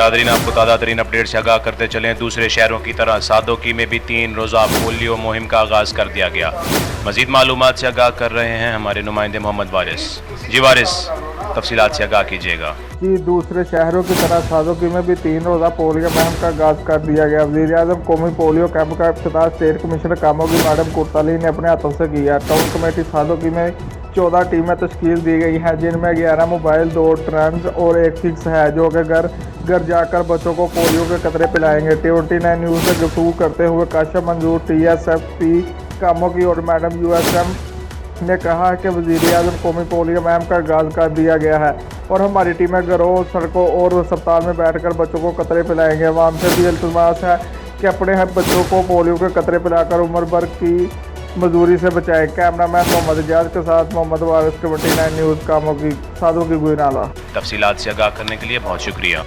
Nadreen, आपको ताज़ा तरीन अपडेट से आगाह करते चलें। दूसरे शहरों की तरह सादोकी में भी 3 रोज़ा पोलियो मुहिम का आगाज़ कर दिया गया। मज़ीद मालूमात से आगाह कर रहे हैं हमारे नुमाइंदे मोहम्मद वारिस। जी वारिस, तफसीलात से आगाह कीजिएगा। जी, दूसरे शहरों की तरह सादोकी में भी 3 रोज़ा पोलियो मुहिम का आगाज़ कर दिया गया। वज़ीर-ए-आज़म कौमी पोलियो कैंप का इफ्तिताह स्टेट कमिश्नर कामोगी मैडम कुर्ताली ने अपने हाथों से किया। टाउन कमेटी सादोकी में 14 टीमें तश्कील दी गई हैं, जिनमें 11 मोबाइल, 2 ट्रंस और 1 फिक्स है, जो कि घर घर जाकर बच्चों को पोलियो के कतरे पिलाएंगे। TOT9 न्यूज़ से गुफ्तगू करते हुए काशिफ मंजूर TSFP कामोगी और मैडम USM ने कहा कि वज़ीर-ए-आज़म कौमी पोलियो मुहिम का आगाज़ कर दिया गया है और हमारी टीमें घरों, सड़कों और अस्पताल में बैठकर बच्चों को कतरे पिलाएंगे। अवाम से भी इल्तिमास है कि अपने हर बच्चों को पोलियो के कतरे पिलाकर उम्र भर की मजदूरी से बचाएं। कैमरामैन मोहम्मद इजाज के साथ मोहम्मद वारिस, TOT9 न्यूज़ कामोगी, सादोकी गुजरात। तफसीलात से आगाह करने के लिए बहुत शुक्रिया।